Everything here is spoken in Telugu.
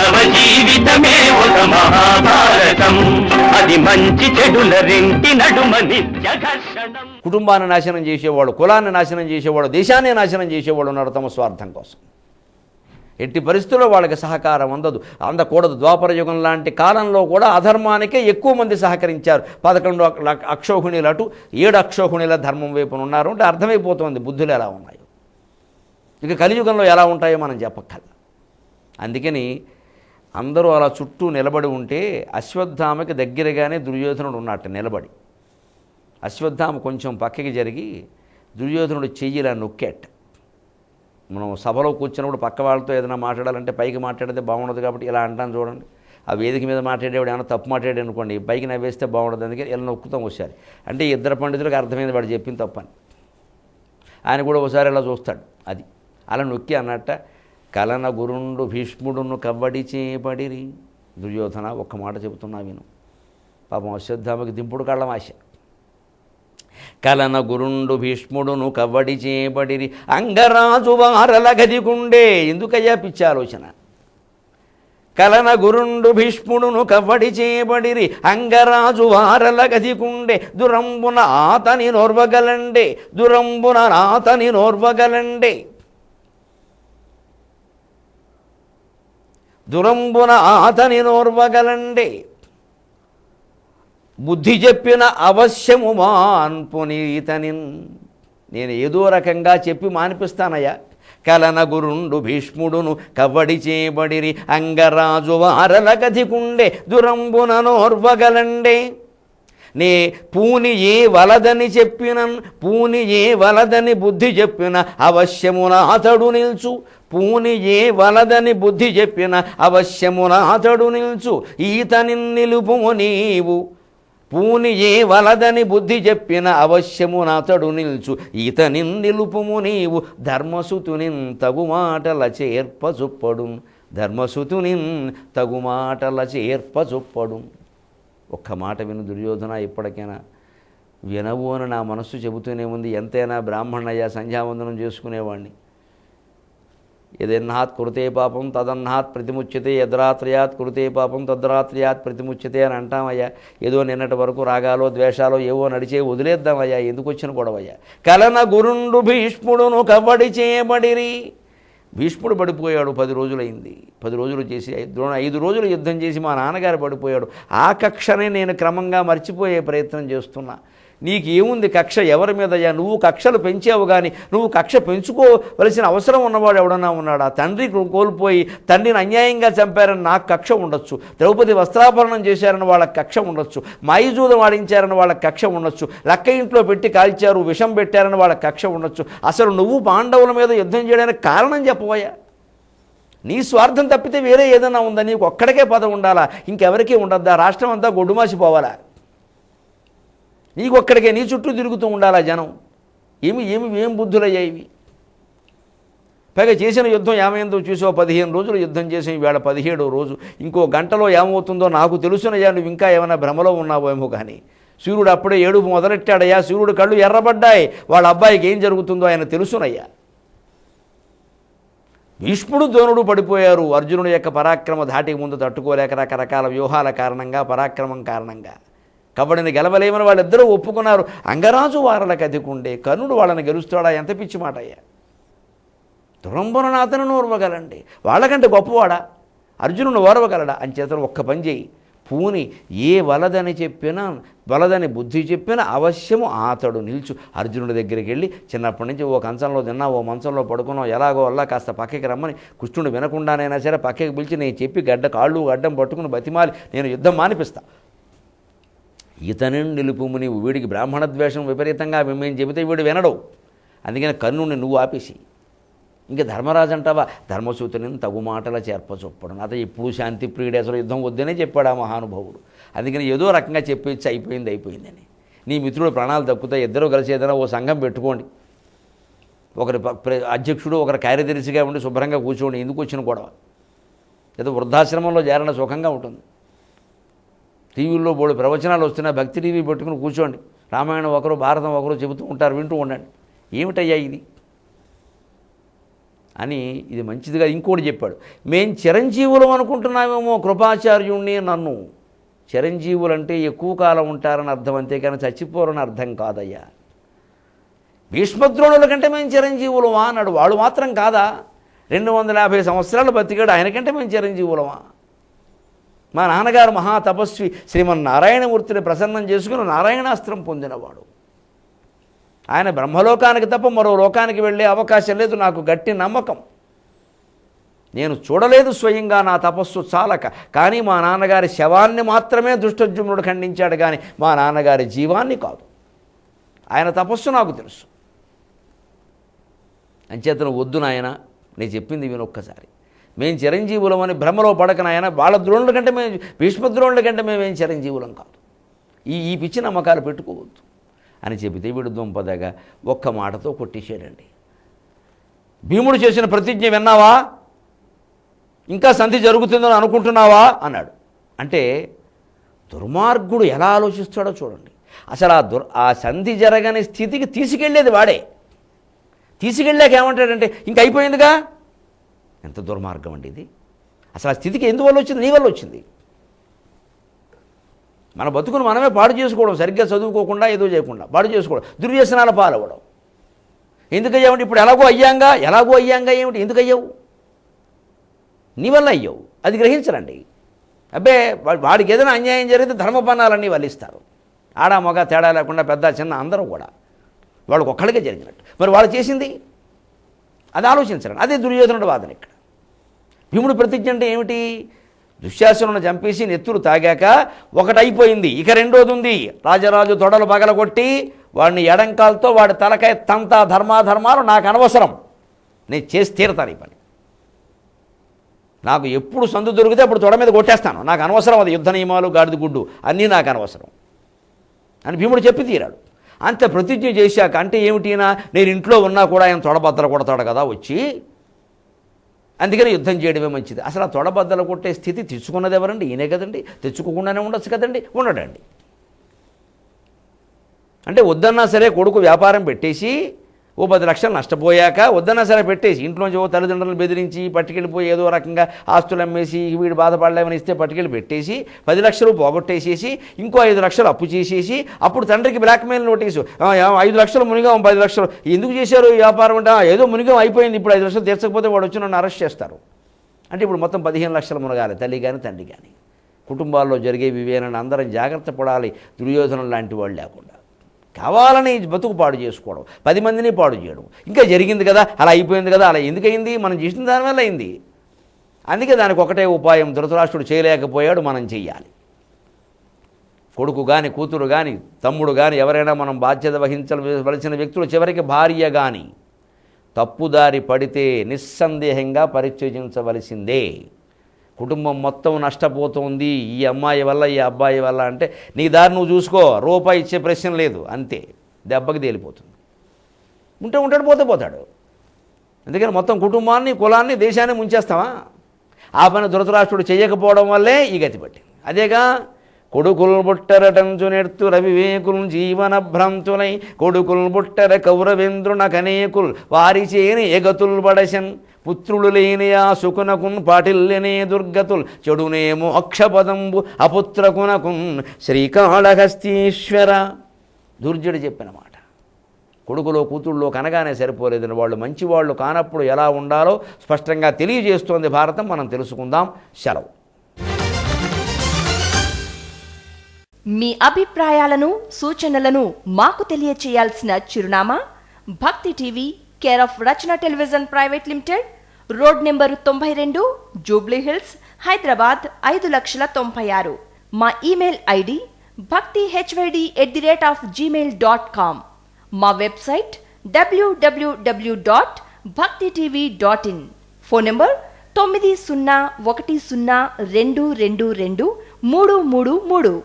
మానవ జీవితమే ఒక మహాభారతం, అది మంచి చెడుల రెంటి నడుమ నిత్య ఘర్షణం. కుటుంబాన్ని నాశనం చేసేవాడు, కులాన్ని నాశనం చేసేవాడు, దేశాన్ని నాశనం చేసేవాడు ఉన్నారు తమ స్వార్థం కోసం. ఎట్టి పరిస్థితుల్లో వాళ్ళకి సహకారం అందకూడదు. ద్వాపర యుగం లాంటి కాలంలో కూడా అధర్మానికే ఎక్కువ మంది సహకరించారు. 11 అక్షోహిణీలు అటు 7 అక్షోహిణీల ధర్మం వైపున ఉన్నారు అంటే అర్థమైపోతుంది బుద్ధులు ఎలా ఉన్నాయో. ఇక కలియుగంలో ఎలా ఉంటాయో మనం చెప్పక్కర్లా. అందుకని అందరూ అలా చుట్టూ నిలబడి ఉంటే అశ్వత్థామకి దగ్గరగానే దుర్యోధనుడు ఉన్నట్టు నిలబడి. అశ్వత్థామ కొంచెం పక్కకి జరిగి దుర్యోధనుడు చెయ్యిలా నొక్కేట. మనం సభలో కూర్చున్నప్పుడు పక్క వాళ్ళతో ఏదైనా మాట్లాడాలంటే పైకి మాట్లాడితే బాగుండదు కాబట్టి ఇలా అంటాను చూడండి. ఆ వేదిక మీద మాట్లాడేవాడు ఏమైనా తప్పు మాట్లాడాడు అనుకోండి, పైకి నవ్వేస్తే బాగుండదు. అందుకే ఇలా నొక్కుతాం ఒకసారి. అంటే ఇద్దరు పండితులకు అర్థమైంది వాడు చెప్పింది తప్పని. ఆయన కూడా ఒకసారి ఇలా చూస్తాడు. అది అలా నొక్కి అన్నట్ట, కలన గురుండు భీష్ముడును కవ్వడి చేపడిరి. దుర్యోధన ఒక్క మాట చెబుతున్నా విను. పాపం అశ్వత్థామకి దింపుడు కళ్ళం ఆశ. కలన గురుండు భీష్ముడును కవ్వడి చేపడిరి అంగరాజు వారల గదిగుండే. ఎందుకయ్యా పిచ్చి ఆలోచన? కలన గురుండు భీష్ముడును కవ్వడి చేపడిరి అంగరాజు వారల గదిగుండే. దురంబున ఆతని నోర్వగలండే, దురంబున ఆతని నోర్వగలండే. దురంబున ఆతని నోర్వగలండే. బుద్ధి చెప్పిన అవశ్యము మాన్పునీతని. నేను ఏదో రకంగా చెప్పి మానిపిస్తానయ్యా. కలన గురుండు భీష్ముడును కవ్వడి చేబడిరి అంగరాజు వారల గదికుండే. దురంబున నోర్వగలండే. నే పూని ఏ వలదని చెప్పినన్, పూని ఏ వలదని బుద్ధి చెప్పిన అవశ్యమున అతడు నిల్చు. పూని ఏ వలదని బుద్ధి చెప్పిన అవశ్యమున అతడు నిల్చు. ఈతని నిలుపుము నీవు. పూని ఏ వలదని బుద్ధి చెప్పిన అవశ్యమున అతడు నిల్చు. ఈతని నిలుపుము నీవు. ధర్మసుతునిన్ తగు మాటల చేర్పచొప్పడు. ధర్మసుతునిన్ తగు మాటల చేర్పచొప్పడు. ఒక్క మాట విను దుర్యోధన, ఇప్పటికైనా వినవు అని నా మనస్సు చెబుతూనే ఉంది. ఎంతైనా బ్రాహ్మణయ్య, సంధ్యావందనం చేసుకునేవాడిని. యదన్నాత్ కురుతే పాపం తదన్నాత్ ప్రతిముచ్యతే, యద్రాత్రయాత్ కురుతే పాపం తద్రాత్రయాత్ ప్రతిముచ్యతే అని అంటామయ్యా. ఏదో నిన్నటి వరకు రాగాలో ద్వేషాలో ఏవో నడిచే వదిలేద్దామయ్యా, ఎందుకు వచ్చిన గొడవయ్యా. కలన గురుండు భీష్ముడును కవ్వడి చేయబడిరి. భీష్ముడు పడిపోయాడు, 10 రోజులైంది. 10 రోజులు చేసి 5 రోజులు యుద్ధం చేసి మా నాన్నగారు పడిపోయాడు. ఆ కక్షనే నేను క్రమంగా మర్చిపోయే ప్రయత్నం చేస్తున్నా. నీకు ఏముంది కక్ష ఎవరి మీదయ్యా? నువ్వు కక్షలు పెంచావు కానీ నువ్వు కక్ష పెంచుకోవలసిన అవసరం ఉన్నవాడు ఎవడన్నా ఉన్నాడా? తండ్రి కోల్పోయి తండ్రిని అన్యాయంగా చంపారని నాకు కక్ష ఉండొచ్చు. ద్రౌపది వస్త్రాభరణం చేశారని వాళ్ళకి కక్ష ఉండొచ్చు. మాయిజూదం వాడించారని వాళ్ళకి కక్ష ఉండొచ్చు. లక్క ఇంట్లో పెట్టి కాల్చారు, విషం పెట్టారని వాళ్ళకి కక్ష ఉండొచ్చు. అసలు నువ్వు పాండవుల మీద యుద్ధం చేయడానికి కారణం చెప్పబోయా? నీ స్వార్థం తప్పితే వేరే ఏదైనా ఉందా? నీకు ఒక్కడికే పదవి ఉండాలా? ఇంకెవరికీ ఉండద్దా? రాష్ట్రం అంతా గొడ్డుమాసిపోవాలా? నీకు ఒక్కడికే నీ చుట్టూ తిరుగుతూ ఉండాలా జనం? ఏం బుద్ధులయ్యాయి ఇవి? పైగా చేసిన యుద్ధం ఏమైందో చూసో, 15 రోజులు యుద్ధం చేసి ఈవేళ 17వ రోజు. ఇంకో గంటలో ఏమవుతుందో నాకు తెలుసునయ్యా. నువ్వు ఇంకా ఏమైనా భ్రమలో ఉన్నావేమో కానీ. సూర్యుడు అప్పుడే ఏడుపు మొదలెట్టాడయ్యా. సూర్యుడు కళ్ళు ఎర్రబడ్డాయి. వాళ్ళ అబ్బాయికి ఏం జరుగుతుందో ఆయన తెలుసునయ్యా. భీష్ముడు ద్రోణుడు పడిపోయారు. అర్జునుడి యొక్క పరాక్రమ ధాటికి ముందు తట్టుకోలేక రకరకాల వ్యూహాల కారణంగా, పరాక్రమం కారణంగా కబడిని గెలవలేమని వాళ్ళిద్దరూ ఒప్పుకున్నారు. అంగరాజు వారలకు అధికుండే. కర్ణుడు వాళ్ళని గెలుస్తాడా? ఎంత పిచ్చి మాట అయ్యా. దురంబుననాథను ఓర్వగలండి. వాళ్ళకంటే గొప్పవాడా? అర్జునుడు ఓర్వగలడా? అంచేతను ఒక్క పని చేయి. పూని ఏ వలదని చెప్పినా, వలదని బుద్ధి చెప్పినా అవశ్యము అతడు నిల్చు. అర్జునుడి దగ్గరికి వెళ్ళి చిన్నప్పటి నుంచి ఓ కంచంలో తిన్నా, ఓ మంచంలో పడుకున్నావు, ఎలాగో అలా కాస్త పక్కకి రమ్మని కృష్ణుడు వినకుండానైనా సరే పక్కకి పిలిచి నేను చెప్పి కాళ్ళు గడ్డం పట్టుకుని బతిమాలి నేను యుద్ధం మానిపిస్తా. ఇతని నిలుపుము నీవు. వీడికి బ్రాహ్మణ ద్వేషం విపరీతంగా మేము చెబితే వీడు వినడవు. అందుకని కర్ణుడిని నువ్వు ఆపేసి. ఇంకా ధర్మరాజు అంటావా? ధర్మసూతుని తగు మాటల చేర్పచొప్పడం. అతను ఇప్పుడు శాంతి ప్రియుడు, అసలు యుద్ధం వద్దనే చెప్పాడు ఆ మహానుభావుడు. అందుకని ఏదో రకంగా చెప్పేసి అయిపోయిందని. నీ మిత్రుడు ప్రాణాలు దక్కుతాయి. ఇద్దరు కలిసి ఏదైనా ఓ సంఘం పెట్టుకోండి. ఒకరి అధ్యక్షుడు, ఒకరి కార్యదర్శిగా ఉండి శుభ్రంగా కూర్చోండి. ఎందుకు వచ్చిన గొడవ? ఏదో వృద్ధాశ్రమంలో చేరణ సుఖంగా ఉంటుంది. టీవీల్లో బోడు ప్రవచనాలు వస్తున్నా, భక్తి టీవీ పెట్టుకుని కూర్చోండి. రామాయణం ఒకరు, భారతం ఒకరు చెబుతూ ఉంటారు, వింటూ ఉండండి. ఏమిటయ్యా ఇది? అని ఇది మంచిదిగా ఇంకోటి చెప్పాడు. మేం చిరంజీవులం అనుకుంటున్నామేమో కృపాచార్యుణ్ణి నన్ను. చిరంజీవులంటే ఎక్కువ కాలం ఉంటారని అర్థం, అంతేకాని చచ్చిపోరని అర్థం కాదయ్యా. భీష్మద్రోణుల కంటే మేము చిరంజీవులమా అన్నాడు. వాడు మాత్రం కాదా, 250 సంవత్సరాలు బతికాడు, ఆయనకంటే మేము చిరంజీవులమా? మా నాన్నగారు మహాతపస్వి శ్రీమన్నారాయణమూర్తిని ప్రసన్నం చేసుకుని నారాయణాస్త్రం పొందినవాడు. ఆయన బ్రహ్మలోకానికి తప్ప మరో లోకానికి వెళ్ళే అవకాశం లేదు, నాకు గట్టి నమ్మకం. నేను చూడలేదు స్వయంగా నా తపస్సు చాలక, కానీ మా నాన్నగారి శవాన్ని మాత్రమే దుష్టజుమ్నుడు ఖండించాడు, కానీ మా నాన్నగారి జీవాన్ని కాదు. ఆయన తపస్సు నాకు తెలుసు. అంచేతను వద్దు నాయన, నేను చెప్పింది వినొక్కసారి. మేము చిరంజీవులమని భ్రమలో పడక నాయన, వాళ్ళ ద్రోణుల కంటే మేము, భీష్మద్రోణుల కంటే మేమేం చిరంజీవులం కాదు, ఈ పిచ్చి నమ్మకాలు పెట్టుకోవద్దు అని చెబితే వీడు దుంపదగా ఒక్క మాటతో కొట్టేశాడండి. భీముడు చేసిన ప్రతిజ్ఞ విన్నావా? ఇంకా సంధి జరుగుతుందని అనుకుంటున్నావా అన్నాడు. అంటే దుర్మార్గుడు ఎలా ఆలోచిస్తాడో చూడండి. అసలు ఆ సంధి జరగని స్థితికి తీసుకెళ్ళేది వాడే. తీసుకెళ్ళాక ఏమంటాడంటే ఇంక అయిపోయిందిగా. ఎంత దుర్మార్గం అండి ఇది. అసలు ఆ స్థితికి ఎందువల్ల వచ్చింది? నీ వల్ల వచ్చింది. మన బతుకును మనమే పాడు చేసుకోవడం, సరిగ్గా చదువుకోకుండా ఏదో చేయకుండా పాడు చేసుకోవడం, దుర్వ్యసనాల పాలవ్వడం. ఎందుకయ్యామంటే ఇప్పుడు ఎలాగో అయ్యాంగా ఏమిటి, ఎందుకు అయ్యావు? నీ వల్ల అయ్యావు, అది గ్రహించరండి. అబ్బే వాడికి ఏదైనా అన్యాయం జరిగితే ధర్మపన్నాలన్నీ వల్లిస్తారు. ఆడ మగ తేడా లేకుండా పెద్ద చిన్న అందరూ కూడా వాళ్ళకి ఒక్కడికే జరిగినట్టు. మరి వాళ్ళు చేసింది అది ఆలోచించరండి. అదే దుర్యోధనుడు వాదన ఇక్కడ. భీముడు ప్రతిజ్ఞ అంటే ఏమిటి? దుశ్శాసనుని చంపేసి నెత్తురు తాగాక ఒకటైపోయింది, ఇక రెండోది ఉంది. రాజరాజు తొడలు పగలగొట్టి వాడిని ఎడంకాలతో వాడి తలకాయ తంతా ధర్మాధర్మాలు నాకు అనవసరం, నేను చేసి తీరతాను ఈ పని. నాకు ఎప్పుడు సందు దొరికితే అప్పుడు తొడ మీద కొట్టేస్తాను, నాకు అనవసరం అది యుద్ధ నియమాలు గాడిద గుడ్డు అన్నీ నాకు అనవసరం అని భీముడు చెప్పి తీరాడు. అంత ప్రతిజ్ఞ చేశాక అంటే ఏమిటినా, నేను ఇంట్లో ఉన్నా కూడా ఆయన తొడబద్దలు కొడతాడు కదా వచ్చి, అందుకని యుద్ధం చేయడమే మంచిది. అసలు ఆ తొడబద్దలు కొట్టే స్థితి తెచ్చుకున్నది ఎవరండి? ఈయనే కదండి. తెచ్చుకోకుండానే ఉండొచ్చు కదండి, ఉండడండి. అంటే వద్దన్నా సరే కొడుకు వ్యాపారం పెట్టేసి ఓ 10 లక్షలు నష్టపోయాక వద్దన్నా సరే పెట్టేసి ఇంట్లోంచి ఓ తల్లిదండ్రులను బెదిరించి పట్టుకెళ్ళిపోయి ఏదో రకంగా ఆస్తులు అమ్మేసి వీడు బాధపడలేమని ఇస్తే పట్టుకెళ్ళి పెట్టేసి 10 లక్షలు పోగొట్టేసేసి ఇంకో 5 లక్షలు అప్పు చేసేసి అప్పుడు తండ్రికి బ్లాక్మెయిల్ నోటీసు, 5 లక్షలు మునిగాం, 10 లక్షలు ఎందుకు చేశారు ఈ వ్యాపారం అంటే ఏదో మునిగాం అయిపోయింది, ఇప్పుడు 5 లక్షలు తీర్చకపోతే వాడు వచ్చి నన్ను అరెస్ట్ చేస్తారు అంటే ఇప్పుడు మొత్తం 15 లక్షలు మునగాలి తల్లి కానీ తండ్రి కానీ. కుటుంబాల్లో జరిగేవి ఇవేనని అందరం జాగ్రత్త పడాలి, దుర్యోధనం లాంటి వాళ్ళు లేకుండా. కావాలని బతుకు పాడు చేసుకోవడం, 10 మందిని పాడు చేయడం, ఇంకా జరిగింది కదా అలా అయిపోయింది కదా, అలా ఎందుకయింది? మనం చేసిన దానివల్ల అయింది. అందుకే దానికి ఒకటే ఉపాయం, ధృతరాష్ట్రుడు చేయలేకపోయాడు, మనం చెయ్యాలి. కొడుకు కానీ కూతురు కానీ తమ్ముడు కానీ ఎవరైనా మనం బాధ్యత వహించవలసిన వ్యక్తులు, చివరికి భార్య కానీ తప్పుదారి పడితే నిస్సందేహంగా పరిత్యజించవలసిందే. కుటుంబం మొత్తం నష్టపోతుంది ఈ అమ్మాయి వల్ల ఈ అబ్బాయి వల్ల అంటే నీ దారి నువ్వు చూసుకో, రూపాయి ఇచ్చే ప్రశ్న లేదు, అంతే, దెబ్బకి తేలిపోతుంది. ఉంటాడు పోతాడు. అందుకని మొత్తం కుటుంబాన్ని కులాన్ని దేశాన్ని ముంచేస్తావా? ఆ పని ధృతరాష్ట్రుడు చేయకపోవడం వల్లే ఈ గతి పట్టింది. అదేగా కొడుకులు బుట్టరటంచు నెర్తు రవివేకులు జీవన భ్రాంతులై కొడుకులు బుట్టర కౌరవేంద్రున కనేకుల్ వారి చేని ఎగతుల్ బడశన్ పుత్రులు లేని ఆ సుకునకున్ పాటిల్లనే దుర్గతుల్ చెడునేమో అక్షపదంబు అపుత్రకునకున్ శ్రీకాళహస్తీశ్వర. దుర్జుడు చెప్పిన మాట. కొడుకులో కూతుళ్ళో కనగానే సరిపోలేదని వాళ్ళు మంచివాళ్ళు కానప్పుడు ఎలా ఉండాలో స్పష్టంగా తెలియజేస్తోంది భారతం. మనం తెలుసుకుందాం. సెలవు. మీ అభిప్రాయాలను సూచనలను మాకు తెలియచేయాల్సిన చిరునామా భక్తి TV, care of Rachana television private limited, road number 92, Jubilee hills, Hyderabad 5,96,000. మా ఇమెయిల్ ఐడి bhaktihyd@gmail.com. మా వెబ్సైట్ www.bhaktitv.in. Phone number 901012223333.